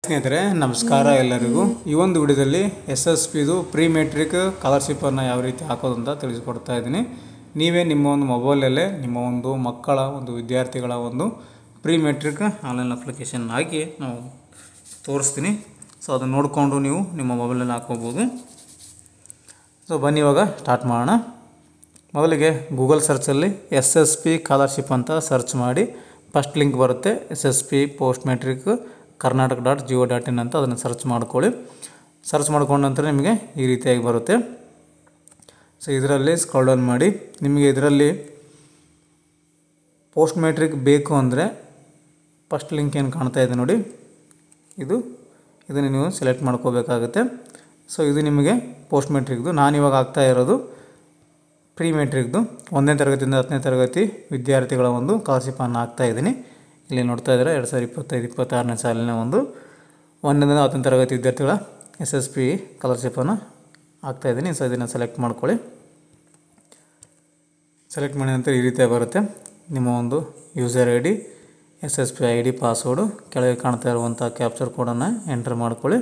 ಸ್ನೇಹಿತರೆ ನಮಸ್ಕಾರ ಎಲ್ಲರಿಗೂ. ಈ ಒಂದು ವಿಡಿಯೋದಲ್ಲಿ SSPದು ಪ್ರೀ ಮೆಟ್ರಿಕ್ ಸ್ಕಾಲರ್ಶಿಪ್ಪನ್ನು ಯಾವ ರೀತಿ ಹಾಕೋದು ಅಂತ ತಿಳಿಸ್ಕೊಡ್ತಾ ಇದ್ದೀನಿ. ನೀವೇ ನಿಮ್ಮ ಒಂದು ಮೊಬೈಲಲ್ಲೇ ನಿಮ್ಮ ಒಂದು ಮಕ್ಕಳ ಒಂದು ವಿದ್ಯಾರ್ಥಿಗಳ ಒಂದು ಪ್ರೀ ಮೆಟ್ರಿಕ್ ಆನ್ಲೈನ್ ಅಪ್ಲಿಕೇಶನ್ ಹಾಕಿ ನಾವು ತೋರಿಸ್ತೀನಿ. ಸೊ ಅದನ್ನು ನೋಡಿಕೊಂಡು ನೀವು ನಿಮ್ಮ ಮೊಬೈಲಲ್ಲಿ ಹಾಕೋಬೋದು. ಸೊ ಬನ್ನಿ ಇವಾಗ ಸ್ಟಾರ್ಟ್ ಮಾಡೋಣ. ಮೊದಲಿಗೆ ಗೂಗಲ್ ಸರ್ಚಲ್ಲಿ SSP ಸ್ಕಾಲರ್ಶಿಪ್ ಅಂತ ಸರ್ಚ್ ಮಾಡಿ ಫಸ್ಟ್ ಲಿಂಕ್ ಬರುತ್ತೆ SSP ಪೋಸ್ಟ್ ಮೆಟ್ರಿಕ್ karnataka.go.in ಅಂತ ಅದನ್ನು ಸರ್ಚ್ ಮಾಡ್ಕೊಳ್ಳಿ. ಸರ್ಚ್ ಮಾಡ್ಕೊಂಡ ನಂತರ ನಿಮಗೆ ಈ ರೀತಿಯಾಗಿ ಬರುತ್ತೆ. ಸೊ ಇದರಲ್ಲಿ ಸ್ಕ್ರಾಲ್ ಡೌನ್ ಮಾಡಿ ನಿಮಗೆ ಇದರಲ್ಲಿ ಪೋಸ್ಟ್ ಮೆಟ್ರಿಕ್ ಬೇಕು ಅಂದರೆ ಫಸ್ಟ್ ಲಿಂಕ್ ಏನು ಕಾಣ್ತಾ ಇದೆ ನೋಡಿ, ಇದನ್ನು ನೀವು ಸೆಲೆಕ್ಟ್ ಮಾಡ್ಕೋಬೇಕಾಗುತ್ತೆ. ಸೊ ಇದು ನಿಮಗೆ ಪೋಸ್ಟ್ ಮೆಟ್ರಿಕ್ದು. ನಾನಿವಾಗ ಆಗ್ತಾ ಇರೋದು ಪ್ರೀ ಮೆಟ್ರಿಕ್ದು 1ನೇ ತರಗತಿಯಿಂದ 10ನೇ ತರಗತಿ ವಿದ್ಯಾರ್ಥಿಗಳ ಒಂದು ಸ್ಕಾಲರ್ಶಿಪ್ಪನ್ನು ಹಾಕ್ತಾ ಇದ್ದೀನಿ. ಇಲ್ಲಿ ನೋಡ್ತಾ ಇದ್ದಾರೆ 2025-26ನೇ ಸಾಲಿನ ಒಂದು 1ರಿಂದ 10ನೇ ತರಗತಿ ವಿದ್ಯಾರ್ಥಿಗಳ SSP ಸ್ಕಾಲರ್ಶಿಪ್ಪನ್ನು ಹಾಕ್ತಾಯಿದ್ದೀನಿ. ಸೊ ಇದನ್ನು ಸೆಲೆಕ್ಟ್ ಮಾಡ್ಕೊಳ್ಳಿ. ಸೆಲೆಕ್ಟ್ ಮಾಡಿದ ನಂತರ ಈ ರೀತಿಯಾಗಿ ಬರುತ್ತೆ. ನಿಮ್ಮ ಒಂದು user ID, SSP ID, password, ಕೆಳಗೆ ಕಾಣ್ತಾ ಇರುವಂಥ ಕ್ಯಾಪ್ಚರ್ ಕೋಡನ್ನು ಎಂಟರ್ ಮಾಡ್ಕೊಳ್ಳಿ.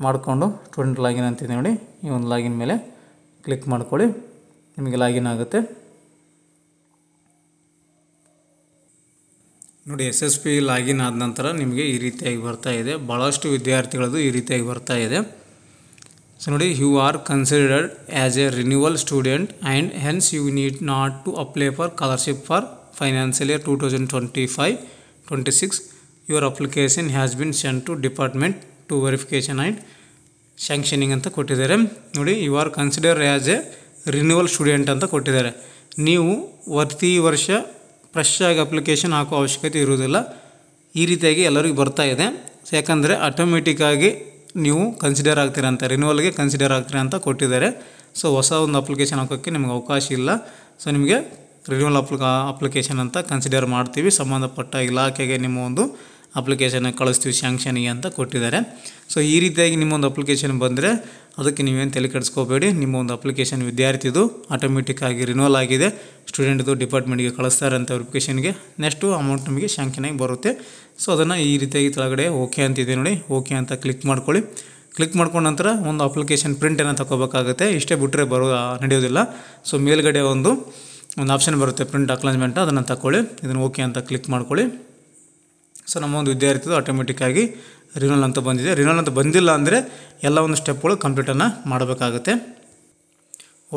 ಮಾಡಿಕೊಂಡು ಸ್ಟೂಡೆಂಟ್ ಲಾಗಿನ್ ಅಂತಿದೆ ನೋಡಿ, ಈ ಒಂದು ಲಾಗಿನ್ ಮೇಲೆ ಕ್ಲಿಕ್ ಮಾಡ್ಕೊಳ್ಳಿ. ನಿಮಗೆ ಲಾಗಿನ್ ಆಗುತ್ತೆ ನೋಡಿ. SSP ಲಾಗಿನ್ ಆದ ನಂತರ ನಿಮಗೆ ಈ ರೀತಿಯಾಗಿ ಬರ್ತಾ ಇದೆ. ಭಾಳಷ್ಟು ವಿದ್ಯಾರ್ಥಿಗಳದ್ದು ಈ ರೀತಿಯಾಗಿ ಬರ್ತಾ ಇದೆ. ಸೊ ನೋಡಿ, you are considered as a renewal student and hence you need not to apply for scholarship for financial year 2025-26. Your application has been sent to department to verification and sanctioning ಅಂತ ಕೊಟ್ಟಿದ್ದಾರೆ ನೋಡಿ. You are consider as a renewal student ಅಂತ ಕೊಟ್ಟಿದ್ದಾರೆ. ನೀವು ಪ್ರತಿ ವರ್ಷ fresh ಆಗಿ application ಹಾಕೋ ಅವಶ್ಯಕತೆ ಇರುವುದಿಲ್ಲ. ಈ ರೀತಿಯಾಗಿ ಎಲ್ಲರಿಗೂ ಬರ್ತಾ ಇದೆ. ಯಾಕಂದರೆ ಆಟೋಮೆಟಿಕ್ಕಾಗಿ ನೀವು ಕನ್ಸಿಡರ್ ಆಗ್ತೀರ ಅಂತ, ರಿನ್ಯೂವಲ್ಗೆ ಕನ್ಸಿಡರ್ ಆಗ್ತೀರ ಅಂತ ಕೊಟ್ಟಿದ್ದಾರೆ. ಸೊ ಹೊಸ ಒಂದು ಅಪ್ಲಿಕೇಶನ್ ಹಾಕೋಕ್ಕೆ ನಿಮಗೆ ಅವಕಾಶ ಇಲ್ಲ. ಸೊ ನಿಮಗೆ ರಿನ್ಯೂವಲ್ ಅಪ್ಲಿಕೇಶನ್ ಅಂತ ಕನ್ಸಿಡರ್ ಮಾಡ್ತೀವಿ. ಸಂಬಂಧಪಟ್ಟ ಇಲಾಖೆಗೆ ನಿಮ್ಮ ಒಂದು ಅಪ್ಲಿಕೇಶನ್ ಕಳಿಸ್ತೀವಿ ಸ್ಯಾಂಕ್ಷನಿಗೆ ಅಂತ ಕೊಟ್ಟಿದ್ದಾರೆ. ಸೊ ಈ ರೀತಿಯಾಗಿ ನಿಮ್ಮೊಂದು ಅಪ್ಲಿಕೇಶನ್ ಬಂದರೆ ಅದಕ್ಕೆ ನೀವೇನು ತಲೆ ಕೆಡಿಸ್ಕೋಬೇಡಿ. ನಿಮ್ಮ ಒಂದು ಅಪ್ಲಿಕೇಶನ್ ವಿದ್ಯಾರ್ಥಿದು ಆಟೋಮೆಟಿಕ್ಕಾಗಿ ರಿನ್ಯೂವಲ್ ಆಗಿದೆ, ಸ್ಟೂಡೆಂಟ್ದು ಡಿಪಾರ್ಟ್ಮೆಂಟ್ಗೆ ಕಳಿಸ್ತಾರೆ ಅಂತ ವೆರಿಫಿಕೇಷನ್ಗೆ. ನೆಕ್ಸ್ಟು ಅಮೌಂಟ್ ನಿಮಗೆ ಸ್ಯಾಂಕ್ಷನಾಗಿ ಬರುತ್ತೆ. ಸೊ ಅದನ್ನು ಈ ರೀತಿಯಾಗಿ ಕೆಳಗಡೆ ಓಕೆ ಅಂತಿದೆ ನೋಡಿ, ಓಕೆ ಅಂತ ಕ್ಲಿಕ್ ಮಾಡ್ಕೊಳ್ಳಿ. ಕ್ಲಿಕ್ ಮಾಡ್ಕೊಂಡ ನಂತರ ಒಂದು ಅಪ್ಲಿಕೇಶನ್ ಪ್ರಿಂಟನ್ನು ತಗೋಬೇಕಾಗುತ್ತೆ. ಇಷ್ಟೇ ಬಿಟ್ಟರೆ ನಡೆಯೋದಿಲ್ಲ. ಸೊ ಮೇಲ್ಗಡೆ ಒಂದು ಆಪ್ಷನ್ ಬರುತ್ತೆ ಪ್ರಿಂಟ್ ಅಕ್ನಾಲೇಜ್ಮೆಂಟ್, ಅದನ್ನು ತಗೊಳ್ಳಿ. ಇದನ್ನು ಓಕೆ ಅಂತ ಕ್ಲಿಕ್ ಮಾಡ್ಕೊಳ್ಳಿ. ಸೊ ನಮ್ಮ ಒಂದು ವಿದ್ಯಾರ್ಥಿದು ಆಟೋಮೆಟಿಕ್ಕಾಗಿ ರಿನ್ಯೂವಲ್ ಅಂತ ಬಂದಿದೆ. ರಿನ್ಯೂವಲ್ ಅಂತ ಬಂದಿಲ್ಲ ಅಂದರೆ ಎಲ್ಲ ಒಂದು ಸ್ಟೆಪ್ಗಳು ಕಂಪ್ಲೀಟನ್ನು ಮಾಡಬೇಕಾಗುತ್ತೆ.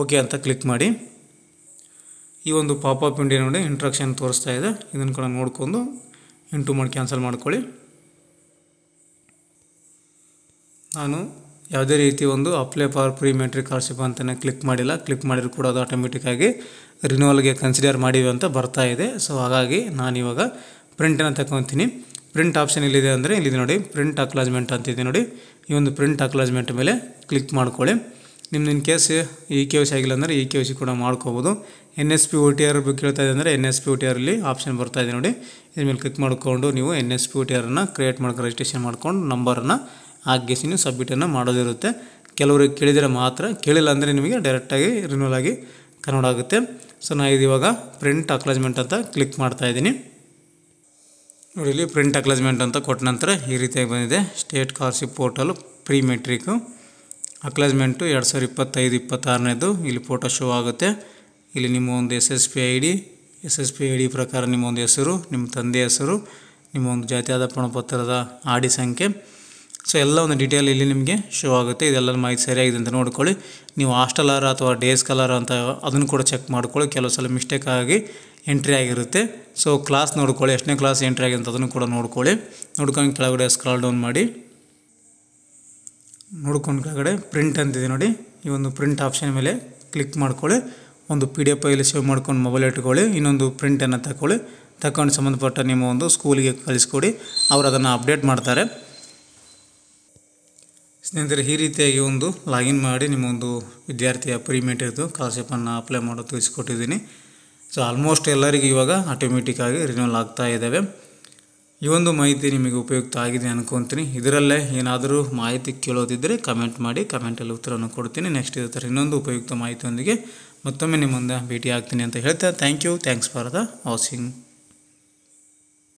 ಓಕೆ ಅಂತ ಕ್ಲಿಕ್ ಮಾಡಿ. ಈ ಒಂದು ಪಾಪಪ್ ವಿಂಡೋ ನೋಡಿ ಇಂಟ್ರಕ್ಷನ್ ತೋರಿಸ್ತಾ ಇದೆ. ಇದನ್ನು ಕೂಡ ನೋಡಿಕೊಂಡು ಇಂಟು ಮಾಡಿ ಕ್ಯಾನ್ಸಲ್ ಮಾಡ್ಕೊಳ್ಳಿ. ನಾನು ಯಾವುದೇ ರೀತಿ ಒಂದು apply for pre matric scholarship ಅಂತಲೇ ಕ್ಲಿಕ್ ಮಾಡಿಲ್ಲ. ಕ್ಲಿಕ್ ಮಾಡಿದ್ರು ಕೂಡ ಅದು ಆಟೋಮೆಟಿಕ್ಕಾಗಿ ರಿನ್ಯೂವಲ್ಗೆ ಕನ್ಸಿಡರ್ ಮಾಡಿವಿ ಅಂತ ಬರ್ತಾ ಇದೆ. ಸೊ ಹಾಗಾಗಿ ನಾನಿವಾಗ ಪ್ರಿಂಟನ್ನು ತಗೊತೀನಿ. ಪ್ರಿಂಟ್ ಆಪ್ಷನ್ ಇಲ್ಲಿದೆ ಅಂದರೆ ಇಲ್ಲಿದೆ ನೋಡಿ, ಪ್ರಿಂಟ್ ಅಕ್ನಾಲೇಜ್ಮೆಂಟ್ ಅಂತಿದೆ ನೋಡಿ. ಈ ಒಂದು ಪ್ರಿಂಟ್ ಅಕ್ನಾಲೇಜ್ಮೆಂಟ್ ಮೇಲೆ ಕ್ಲಿಕ್ ಮಾಡ್ಕೊಳ್ಳಿ. ನಿಮ್ದು ಇನ್ ಕೇಸ್ KYC ಆಗಿಲ್ಲ ಅಂದರೆ KYC ಕೂಡ ಮಾಡ್ಕೋಬೋದು. NSP OTR ಬಗ್ಗೆ ಕೇಳ್ತಾ ಇದೆ ಅಂದರೆ NSP OTR ಇಲ್ಲಿ ಆಪ್ಷನ್ ಬರ್ತಾ ಇದೆ ನೋಡಿ. ಇದ್ರ ಮೇಲೆ ಕ್ಲಿಕ್ ಮಾಡಿಕೊಂಡು ನೀವು NSP OTRನ್ನು ಕ್ರಿಯೇಟ್ ಮಾಡ್ಕೊಂಡು ರಿಜಿಸ್ಟ್ರೇಷನ್ ಮಾಡ್ಕೊಂಡು ನಂಬರನ್ನು ಹಾಕಿಸಿ ನೀವು ಸಬ್ಮಿಟನ್ನು ಮಾಡೋದಿರುತ್ತೆ. ಕೆಲವರಿಗೆ ಕೇಳಿದರೆ ಮಾತ್ರ, ಕೇಳಿಲ್ಲ ಅಂದರೆ ನಿಮಗೆ ಡೈರೆಕ್ಟಾಗಿ ರಿನ್ಯೂವಲ್ ಆಗಿ ಕನ್ವರ್ಟ್ ಆಗುತ್ತೆ. ಸೊ ನಾನು ಇದು ಇವಾಗ ಪ್ರಿಂಟ್ ಅಕ್ನಾಲೇಜ್ಮೆಂಟ್ ಅಂತ ಕ್ಲಿಕ್ ಮಾಡ್ತಾ ಇದ್ದೀನಿ ನೋಡಿ. ಇಲ್ಲಿ ಪ್ರಿಂಟ್ ಅಕ್ನಾಲೇಜ್ಮೆಂಟ್ ಅಂತ ಕೊಟ್ಟ ನಂತರ ಈ ರೀತಿಯಾಗಿ ಬಂದಿದೆ. State scholarship portal pre matric acknowledgement 2025-26ನೇದು ಇಲ್ಲಿ ಫೋಟೋ ಶೋ ಆಗುತ್ತೆ. ಇಲ್ಲಿ ನಿಮ್ಮ ಒಂದು SSP ID ಪ್ರಕಾರ ನಿಮ್ಮ ಒಂದು ಹೆಸರು, ನಿಮ್ಮ ತಂದೆ ಹೆಸರು, ನಿಮ್ಮ ಒಂದು ಜಾತಿ ಆಧಾರ ಪ್ರಮಾಣಪತ್ರದ ಆಡಿ ಸಂಖ್ಯೆ, ಸೊ ಎಲ್ಲ ಒಂದು ಡೀಟೇಲ್ ಇಲ್ಲಿ ನಿಮಗೆ ಶೋ ಆಗುತ್ತೆ. ಇದೆಲ್ಲ ಮಾಹಿತಿ ಸರಿಯಾಗಿದೆ ಅಂತ ನೋಡ್ಕೊಳ್ಳಿ. ನೀವು ಹಾಸ್ಟೆಲರ್ ಅಥವಾ ಡೇ ಸ್ಕಾಲರ್ ಅಂತ ಅದನ್ನು ಕೂಡ ಚೆಕ್ ಮಾಡ್ಕೊಳ್ಳಿ. ಕೆಲವು ಸಲ ಮಿಸ್ಟೇಕ್ ಆಗಿ ಎಂಟ್ರಿ ಆಗಿರುತ್ತೆ. ಸೊ ಕ್ಲಾಸ್ ನೋಡ್ಕೊಳ್ಳಿ, ಎಷ್ಟನೇ ಕ್ಲಾಸ್ ಎಂಟ್ರಿ ಆಗಿದೆ ಅಂತ ಅದನ್ನು ಕೂಡ ನೋಡ್ಕೊಳ್ಳಿ. ನೋಡ್ಕೊಂಡು ಕೆಳಗಡೆ ಸ್ಕ್ರಾಲ್ ಡೌನ್ ಮಾಡಿ ನೋಡ್ಕೊಂಡು ಕೆಳಗಡೆ ಪ್ರಿಂಟ್ ಅಂತಿದೆ ನೋಡಿ. ಈ ಒಂದು ಪ್ರಿಂಟ್ ಆಪ್ಷನ್ ಮೇಲೆ ಕ್ಲಿಕ್ ಮಾಡ್ಕೊಳ್ಳಿ. ಒಂದು PDF ಫೈಲ್ ಸೇವ್ ಮಾಡ್ಕೊಂಡು ಮೊಬೈಲ್ ಇಟ್ಕೊಳ್ಳಿ. ಇನ್ನೊಂದು ಪ್ರಿಂಟನ್ನು ತಗೊಂಡು ಸಂಬಂಧಪಟ್ಟ ನಿಮ್ಮ ಒಂದು ಸ್ಕೂಲಿಗೆ ಕಳಿಸ್ಕೊಡಿ, ಅವರು ಅದನ್ನು ಅಪ್ಡೇಟ್ ಮಾಡ್ತಾರೆ. ಸ್ನೇಹಿತರೆ, ಈ ರೀತಿಯಾಗಿ ಒಂದು ಲಾಗಿನ್ ಮಾಡಿ ನಿಮ್ಮ ಒಂದು ವಿದ್ಯಾರ್ಥಿಯ ಪ್ರೀ ಮೆಟ್ರಿಕ್ದು ಸ್ಕಾಲರ್ಶಿಪ್ಪನ್ನು ಅಪ್ಲೈ ಮಾಡೋದು ತಿಳಿಸ್ಕೊಟ್ಟಿದ್ದೀನಿ. ಸೊ ಆಲ್ಮೋಸ್ಟ್ ಎಲ್ಲರಿಗೂ ಇವಾಗ ಆಟೋಮೆಟಿಕ್ಕಾಗಿ ರಿನ್ಯೂವಲ್ ಆಗ್ತಾ ಇದ್ದಾವೆ. ಈ ಒಂದು ಮಾಹಿತಿ ನಿಮಗೆ ಉಪಯುಕ್ತ ಆಗಿದೆ ಅನ್ಕೊತೀನಿ. ಇದರಲ್ಲೇ ಏನಾದರೂ ಮಾಹಿತಿ ಕೇಳೋದಿದ್ದರೆ ಕಮೆಂಟ್ ಮಾಡಿ, ಕಮೆಂಟಲ್ಲಿ ಉತ್ತರವನ್ನು ಕೊಡ್ತೀನಿ. ನೆಕ್ಸ್ಟ್ ಇದೇ ಥರ ಇನ್ನೊಂದು ಉಪಯುಕ್ತ ಮಾಹಿತಿಯೊಂದಿಗೆ ಮತ್ತೊಮ್ಮೆ ನಿಮ್ಮ ಮುಂದೆ ಭೇಟಿ ಆಗ್ತೀನಿ ಅಂತ ಹೇಳ್ತಾ ಥ್ಯಾಂಕ್ಸ್ ಫಾರ್ ದ ವಾಚಿಂಗ್.